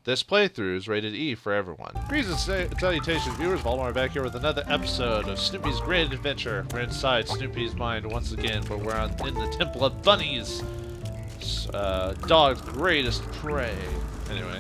This playthrough is rated E for everyone. Greetings and salutations, viewers. Vauldemare back here with another episode of Snoopy's Great Adventure. We're inside Snoopy's mind once again, but we're in the Temple of Bunnies. Dog's greatest prey. Anyway,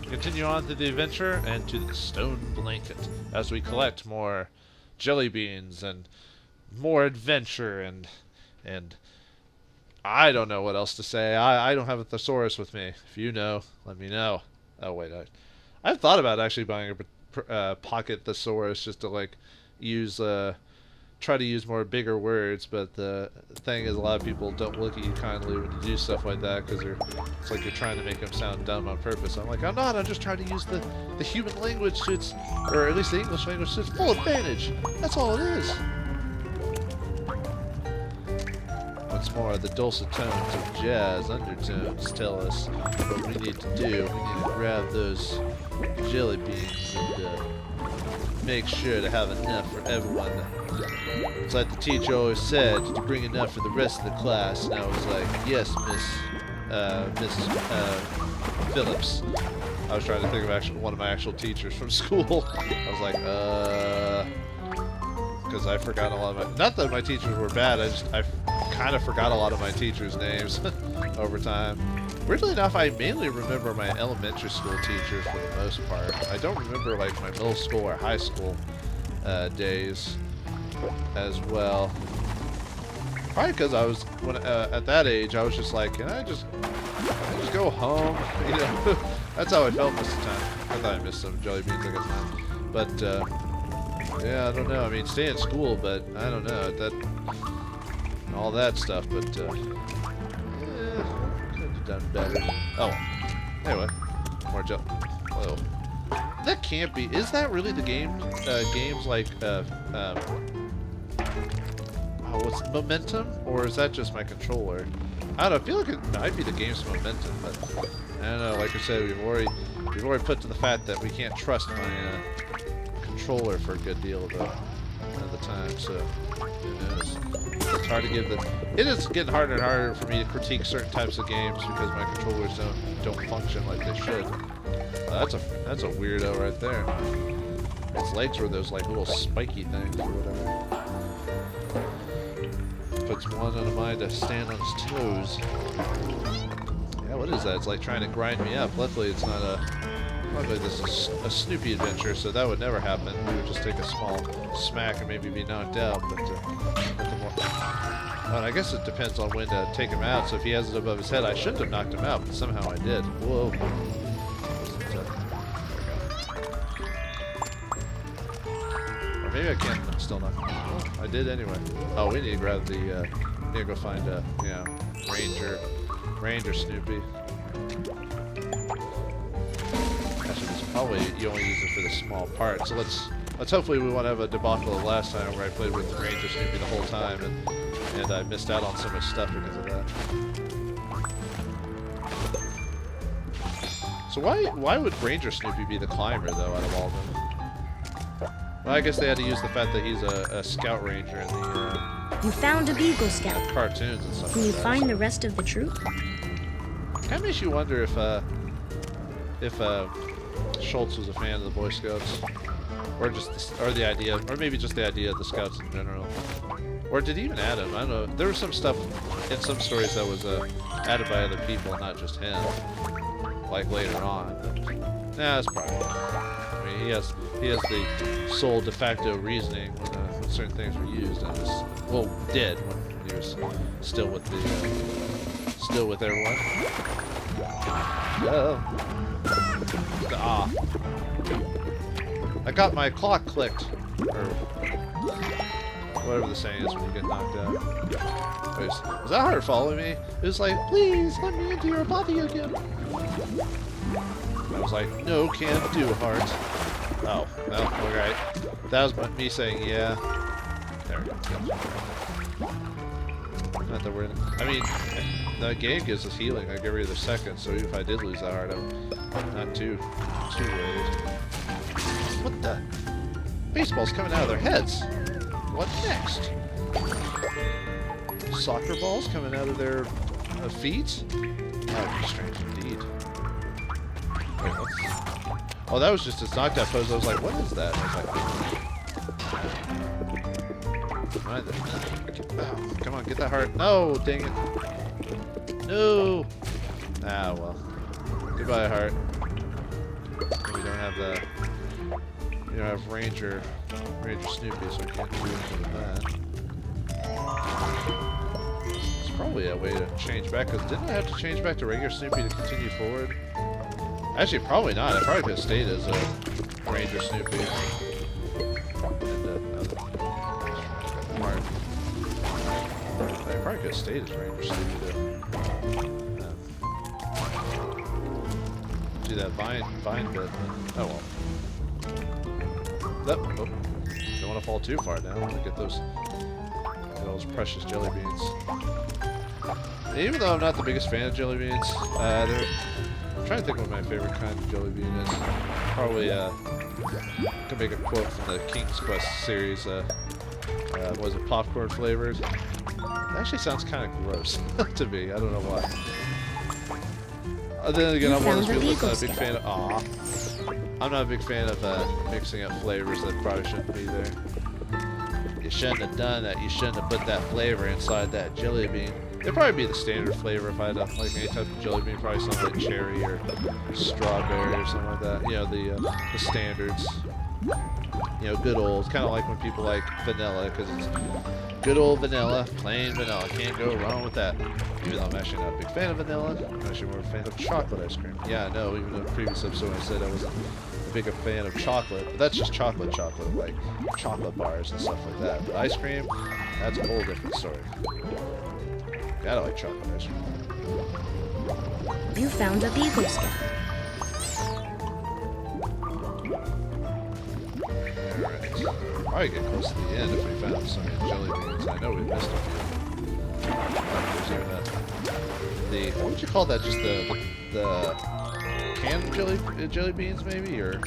continue on through the adventure and to the stone blanket as we collect more jelly beans and more adventure and I don't know what else to say. I don't have a thesaurus with me. If you know, let me know. Oh wait, I've thought about actually buying a pocket thesaurus just to like use try to use more bigger words, but the thing is a lot of people don't look at you kindly when you do stuff like that because it's like you're trying to make them sound dumb on purpose. I'm like, I'm not. I'm just trying to use the human language to its, or at least the English language to its full advantage. That's all it is. Once more, the dulcet tones of jazz undertones tell us what we need to do. We need to grab those jelly beans and make sure to have enough for everyone. It's like the teacher always said, did you bring enough for the rest of the class? And I was like, yes, Miss Phillips. I was trying to think of one of my actual teachers from school. I was like, because I forgot a lot of my, not that my teachers were bad, I kind of forgot a lot of my teachers' names over time. Weirdly enough, I mainly remember my elementary school teachers for the most part. I don't remember like my middle school or high school days as well. Probably because I was at that age, I was just like, can I just go home? You know, that's how I felt most of the time. I thought I missed some jelly beans, I guess not. But yeah, I don't know. I mean, stay in school, but I don't know that all that stuff. But could have done better. Oh, anyway, more jelly. Whoa, that can't be. Is that really the game? Games like what's momentum, or is that just my controller? I don't know. I feel like it might be the game's momentum, but I don't know. Like I said, we've already put to the fact that we can't trust my controller for a good deal of the time. So who knows? It's hard to give the. It is getting harder and harder for me to critique certain types of games because my controllers don't function like they should. That's a weirdo right there. Its legs were those like little spiky things or whatever. Puts one on a mind to stand on his toes. Yeah, what is that? It's like trying to grind me up. Luckily, it's not luckily this is a Snoopy adventure, so that would never happen. We would just take a small smack and maybe be knocked out. But well, I guess it depends on when to take him out. So if he has it above his head, I shouldn't have knocked him out, but somehow I did. Whoa. Or maybe I can't still knock him out. Well, I did anyway. Oh, we need to grab the, need to go find Ranger Snoopy. Probably you only use it for the small part. So let's hopefully we won't have a debacle of last time where I played with Ranger Snoopy the whole time and I missed out on so much stuff because of that. So why would Ranger Snoopy be the climber though out of all of them? Well, I guess they had to use the fact that he's a scout ranger in the You found a Beagle Scout. Cartoons and stuff. Can you find the rest of the troop? Kind of makes you wonder if Schultz was a fan of the Boy Scouts, or the idea, or maybe just the idea of the Scouts in general, or did he even add him? I don't know. There was some stuff in some stories that was added by other people, not just him, like later on. But, nah, that's probably. I mean, he has the sole de facto reasoning when certain things were used, and did when he was still with everyone. Ah. I got my clock clicked. Or whatever the saying is when you get knocked out. Wait, was that heart following me? It was like, please let me into your body again. I was like, no, can't do, heart. Oh, well, alright. That was me saying, yeah. There we go. Not that we're in. I mean, the game gives us healing like every other second, so even if I did lose that heart, I'm not too worried. What the? Baseball's coming out of their heads. What next? Soccer balls coming out of their feet? That would be strange indeed. Wait, what's... Oh, that was just his knockdown pose. I was like, what is that? I was like, oh, come on, get that heart. No, dang it. No. Ah, well. Goodbye, heart. We don't have the. You don't have Ranger Snoopy, so I can't do anything with that. It's probably a way to change back, because didn't I have to change back to regular Snoopy to continue forward? Actually, probably not. I probably could have stayed as a Ranger Snoopy. I probably could have stayed as Ranger Snoopy to do that vine bit. Oh well. Oh, don't want to fall too far down. I want to get those precious jelly beans. Even though I'm not the biggest fan of jelly beans, I'm trying to think what my favorite kind of jelly bean is. Probably can make a quote from the King's Quest series. Was it popcorn flavored? It actually sounds kind of gross to me. I don't know why. Then again, I'm one of those people that's not a big fan of. I'm not a big fan of mixing up flavors that probably shouldn't be there. You shouldn't have done that. You shouldn't have put that flavor inside that jelly bean. It'd probably be the standard flavor if I had like any type of jelly bean. Probably something like cherry or strawberry or something like that. You know, the standards. You know, good old. Kind of like when people like vanilla, because it's good old vanilla, plain vanilla. Can't go wrong with that. Even though I'm actually not a big fan of vanilla, I'm actually more a fan of chocolate ice cream. Yeah, I know, even in the previous episode I said I wasn't a big fan of chocolate, but that's just chocolate, like chocolate bars and stuff like that. But ice cream, that's a whole different story. Gotta like chocolate ice cream. You found a Beagle Scout. Alright. Probably get close to the end if we found some jelly beans. I know we missed a few. What would you call that? Just the canned jelly beans, maybe, or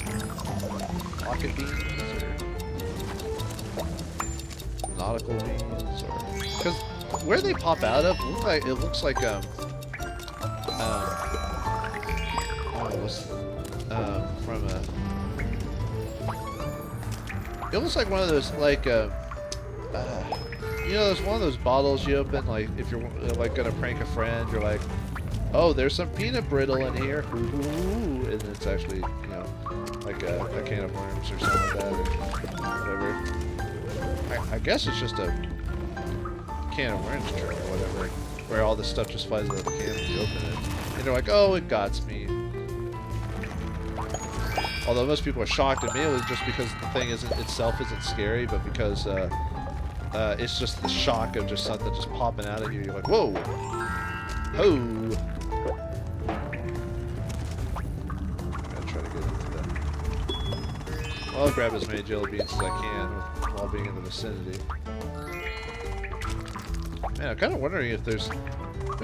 pocket beans, or nautical beans, or because where they pop out of, it looks like it looks like one of those you know, there's one of those bottles you open, like, if you're, like, gonna prank a friend, you're like, oh, there's some peanut brittle in here, ooh, and it's actually, you know, like a can of worms or something like that, or whatever. I guess it's just a can of worms jar or whatever, where all this stuff just flies out of the can when you open it. And they're like, oh, it got me. Although most people are shocked immediately just because the thing itself isn't scary, but because, it's just the shock of just something just popping out at you. You're like, whoa! Oh! I'm gonna try to get into that. Well, I'll grab as many jelly beans as I can while being in the vicinity. Man, I'm kind of wondering if there's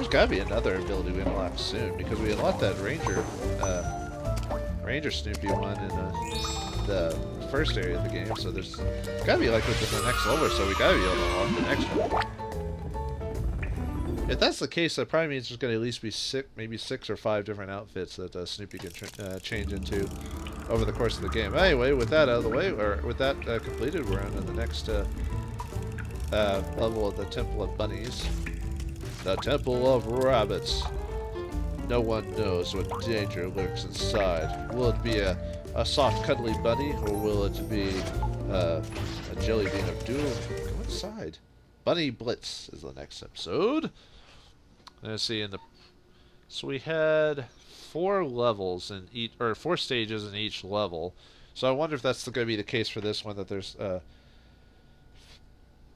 gotta be another ability we unlock soon, because we unlocked that Ranger Snoopy one in the first area of the game, so there's gotta be like within the next level, so we gotta be able to unlock the next one. If that's the case, that probably means there's gonna at least be maybe 6 or 5 different outfits that Snoopy can change into over the course of the game. Anyway, with that out of the way, or with that completed, we're on to the next level of the Temple of Bunnies. The Temple of Rabbits. No one knows what danger lurks inside. Will it be a soft, cuddly bunny, or will it be a jelly bean of doom? Go inside. Bunny Blitz is the next episode. Let's see. So we had 4 levels in each, or 4 stages in each level. So I wonder if that's going to be the case for this one, that there's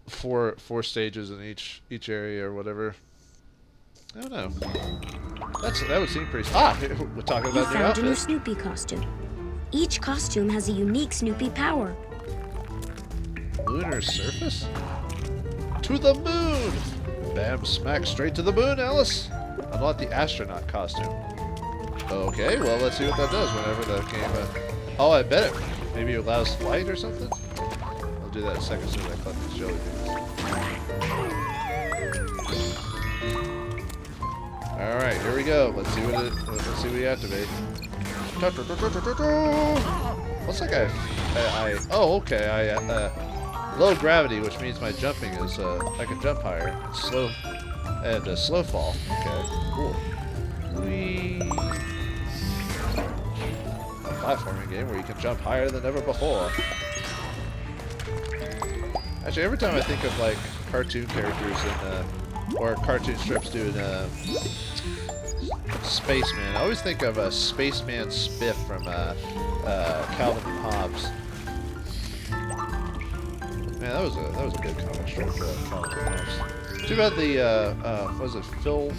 four stages in each area or whatever. I don't know. That would seem pretty. We're talking about new outfits. You found a new Snoopy costume. Each costume has a unique Snoopy power. Lunar surface? To the moon! Bam, smack, straight to the moon, Alice! Unlock the astronaut costume. Okay, well, let's see what that does whenever the game... oh, I bet it. Maybe it allows flight or something? I'll do that in a second as soon as I collect these jelly beans. Alright, here we go. Let's see what we activate. Looks like oh, okay. Low gravity, which means my jumping is, I can jump higher. Slow, and slow fall. Okay, cool. Whee! A platforming game where you can jump higher than ever before. Actually, every time I think of, like, cartoon characters in, or cartoon strips doing, Spaceman, I always think of a Spaceman Spiff from, Calvin and Hobbes. Man, that was a good comic strip, Calvin and Hobbes. Too bad the, was it Phil,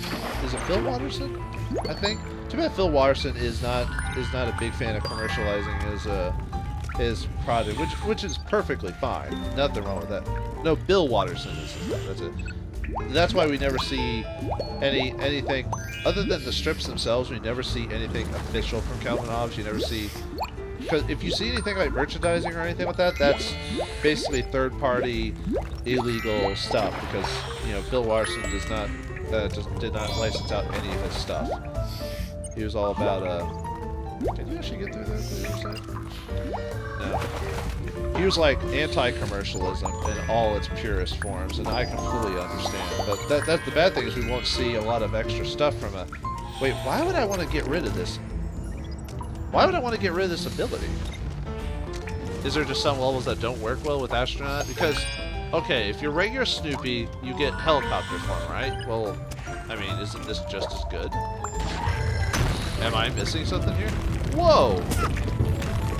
is it Phil Watterson? I think? Too bad Phil Watterson is not a big fan of commercializing his product, which is perfectly fine. Nothing wrong with that. No, Bill Watterson is his name, that's it. That's why we never see anything other than the strips themselves. We never see anything official from Calvin and Hobbes. You never see, because if you see anything like merchandising or anything like that, that's basically third-party illegal stuff. Because you know Bill Watterson did not license out any of his stuff. He was all about Can you actually get through that? No. He was like anti-commercialism in all its purest forms, and I can fully understand. But that's the bad thing is we won't see a lot of extra stuff from a... Wait, why would I want to get rid of this? Why would I want to get rid of this ability? Is there just some levels that don't work well with Astronaut? Because, okay, if you're regular Snoopy, you get helicopter form, right? Well, I mean, isn't this just as good? Am I missing something here? Whoa!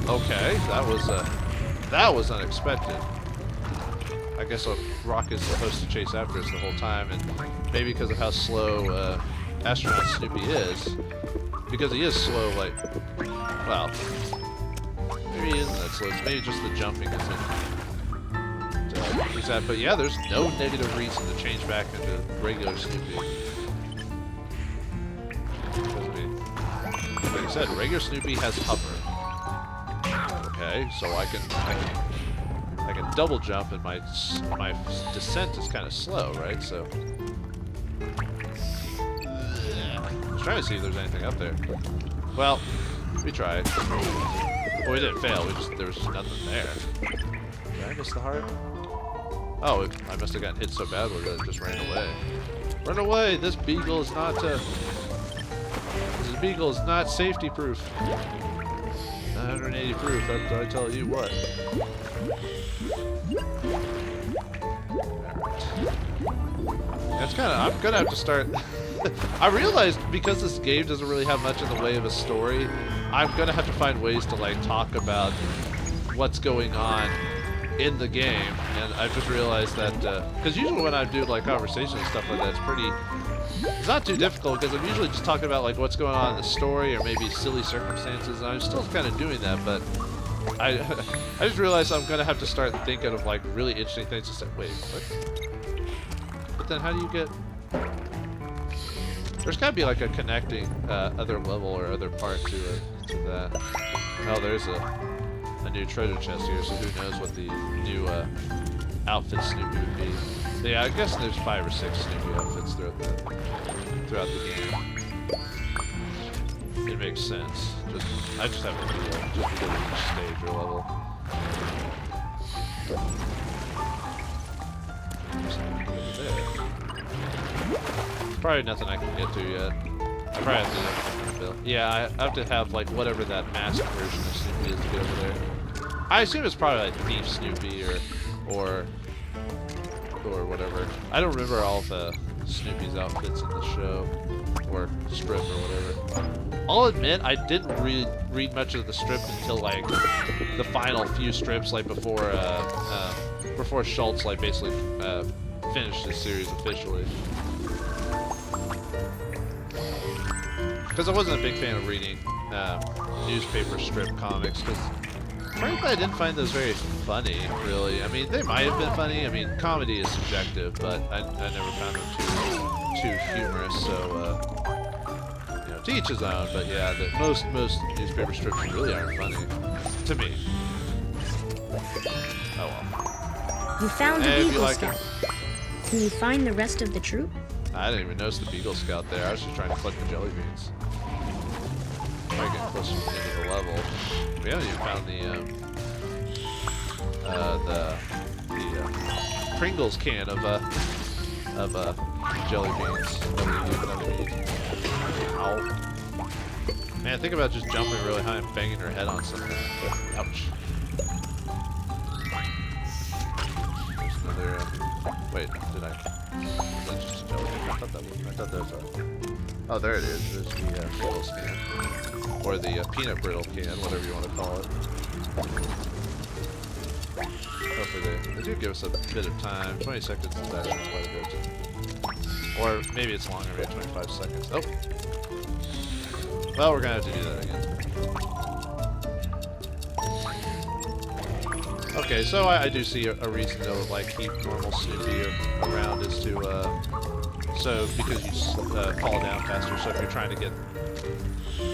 Okay, that was unexpected. I guess a rocket's supposed to chase after us the whole time, and maybe because of how slow Astronaut Snoopy is, because he is slow, like, well, maybe he isn't that slow. It's maybe just the jumping isn't. But yeah, there's no negative reason to change back into regular Snoopy. Like I said, regular Snoopy has hover. Okay, so I can double jump, and my descent is kind of slow, right? So I was trying to see if there's anything up there. Well, we tried. Well, we didn't fail. There was just nothing there. Did I miss the heart? Oh, I must have gotten hit so badly that it just ran away. Run away! This beagle is not. This beagle is not safety proof. 180 proof, that's what I tell you what. That's kind of, I'm gonna have to start. I realized because this game doesn't really have much in the way of a story, I'm gonna have to find ways to like talk about what's going on in the game, and I just realized that because usually when I do like conversations and stuff like that, it's not too difficult because I'm usually just talking about like what's going on in the story or maybe silly circumstances, and I'm still kind of doing that, but I just realized I'm gonna have to start thinking of like really interesting things to say. Wait, what? But then how do you get? There's gotta be like a connecting other level or other part to that. Oh, there's a new treasure chest here, so who knows what the new outfit Snoopy would be. Yeah, I guess there's 5 or 6 Snoopy outfits throughout the game. It makes sense. I just have a feel, just because of each stage or level. There's probably nothing I can get to yet. I probably have to build. Yeah, I have to have like whatever that masked version of Snoopy is to get over there. I assume it's probably like Thief Snoopy or whatever. I don't remember all of Snoopy's outfits in the show or strip or whatever. I'll admit I didn't read much of the strip until like the final few strips, like before Schultz like basically finished the series officially. Because I wasn't a big fan of reading newspaper strip comics, because frankly I didn't find those very funny, really. I mean, they might have been funny. I mean, comedy is subjective, but I never found them too humorous, so, you know, to each his own, but yeah, most newspaper strips really aren't funny, to me. Oh well. You found the Beagle Scout. Can you find the rest of the troop? I didn't even notice the Beagle Scout there. I was just trying to collect the jelly beans. Probably getting closer to the end of the level. We haven't even found the Pringles can of jelly beans that we need. Ow. Man, think about just jumping really high and banging her head on something. Ouch. There's another. Wait, did I just a jelly bean? I thought there was a. Oh, there it is. There's the Pringles can. Or the peanut brittle can, whatever you want to call it. Hopefully they do give us a bit of time. 20 seconds is actually quite a bit. Or maybe it's longer, maybe 25 seconds. Oh! Well, we're gonna have to do that again. Okay, so I do see a reason to like keep normal Snoopy around is to so because you fall down faster. So if you're trying to get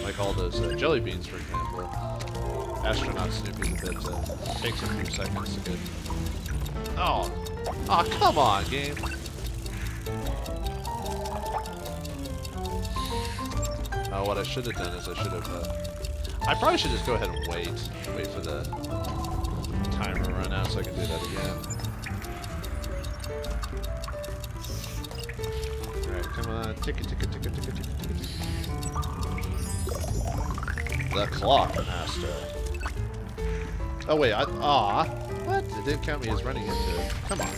like all those jelly beans, for example, astronaut Snoopy a bit takes a few seconds to get. Oh, come on, game. What I should have done is I probably should just go ahead and wait for the timer to run out so I can do that again. Alright, come on, ticket. The clock master. Oh wait, what? It didn't count me as running into it. Come on.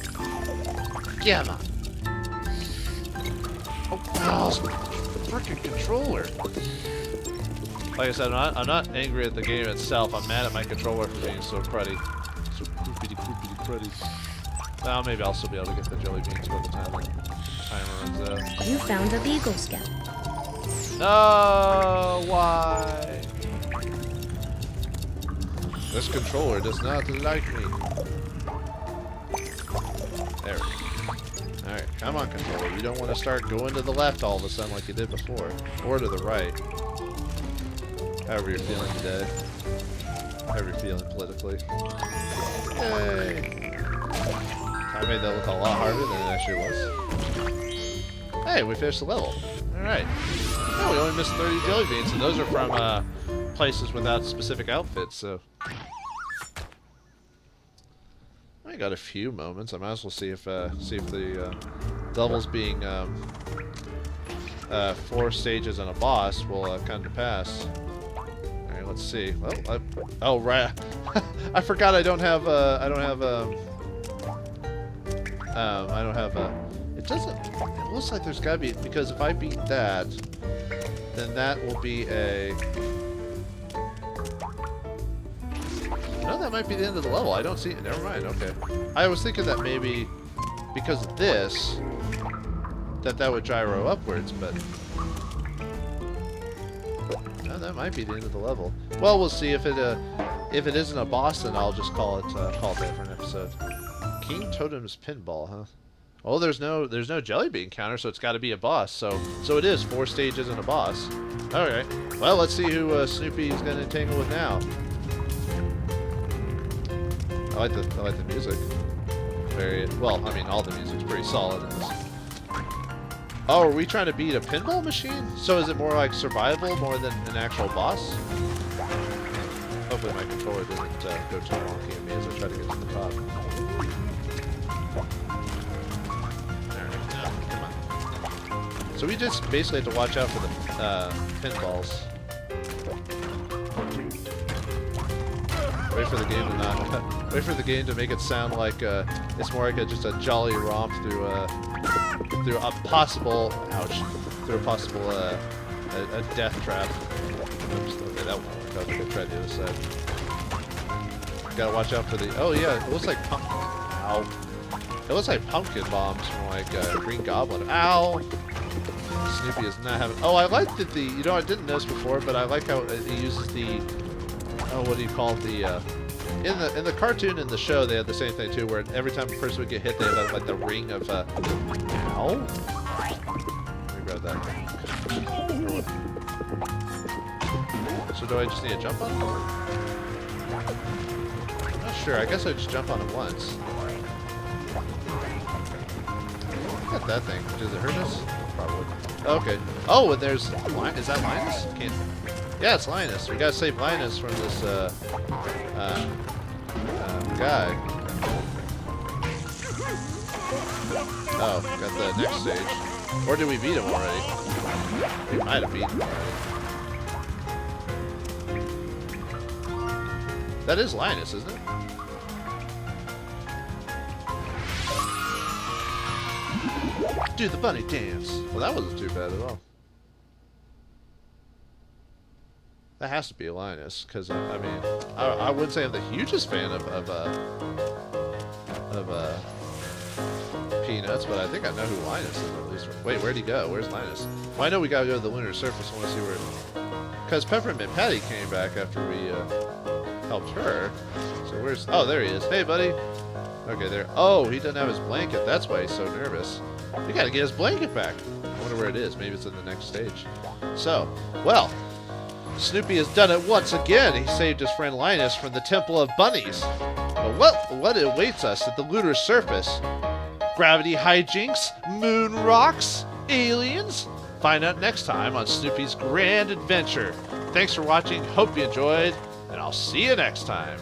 Come on. Oh, freaking controller. Like I said, I'm not angry at the game itself. I'm mad at my controller for being so cruddy. So croopity cruddy. Well, maybe I'll still be able to get the jelly beans by the time the timer runs out. You found a Beagle Scout. No, why? This controller does not like me. There we go. Alright, come on, controller. You don't want to start going to the left all of a sudden like you did before. Or to the right. However you're feeling today. However you're feeling politically. Yay! I made that look a lot harder than it actually was. Hey, we finished the level. Alright. Oh, we only missed 30 jelly beans, and those are from places without specific outfits, so... I got a few moments. I might as well see if the levels being 4 stages and a boss will come to pass. All right, let's see. Well, oh right, I forgot I don't have it doesn't. It looks like there's gotta be, because if I beat that, then that will be a. No, that might be the end of the level. I don't see it. Never mind. Okay. I was thinking that maybe because of this, that would gyro upwards, but no, that might be the end of the level. Well, we'll see if it isn't a boss, then I'll just call it a different episode. King Totem's Pinball, huh? Oh, there's no jelly bean counter, so it's got to be a boss. So it is 4 stages and a boss. All right. Well, let's see who Snoopy is going to tangle with now. I like the music. Very well. I mean, all the music's pretty solid in this. Oh, are we trying to beat a pinball machine? So is it more like survival more than an actual boss? Hopefully my controller doesn't go too wonky at me as I try to get to the top. Alright, come on. So we just basically have to watch out for the pinballs. Wait for the game to not. Wait for the game to make it sound like it's more like just a jolly romp through a possible a death trap. Oops, okay, that won't work. I think I tried the other side. Gotta watch out for the. Oh yeah, it looks like ow. It looks like pumpkin bombs from like Green Goblin. Ow. Snoopy is not having. Oh, I like that the. You know, I didn't notice before, but I like how it uses the. Oh, what do you call it? The in the cartoon and the show, they had the same thing too, where every time a person would get hit, they had like the ring of ow. Let me grab that. So do I just need to jump on it? I'm not sure. I guess I just jump on it once. Look at that thing. Does it hurt us? Probably. Okay. Oh, and there's is that Linus? Can't. Yeah, it's Linus. We gotta save Linus from this, guy. Oh, got the next stage. Or did we beat him already? We might have beaten him already. That is Linus, isn't it? Do the bunny dance. Well, that wasn't too bad at all. That has to be Linus, because I mean, I wouldn't say I'm the hugest fan of Peanuts, but I think I know who Linus is at least. Wait, where'd he go? Where's Linus? Well, I know we gotta go to the lunar surface. I want to see where. Because Peppermint Patty came back after we helped her. So where's? Oh, there he is. Hey, buddy. Okay, there. Oh, he doesn't have his blanket. That's why he's so nervous. We gotta get his blanket back. I wonder where it is. Maybe it's in the next stage. So, well, Snoopy has done it once again. He saved his friend Linus from the Temple of Bunnies. But what awaits us at the lunar surface? Gravity hijinks? Moon rocks? Aliens? Find out next time on Snoopy's Grand Adventure. Thanks for watching. Hope you enjoyed, and I'll see you next time.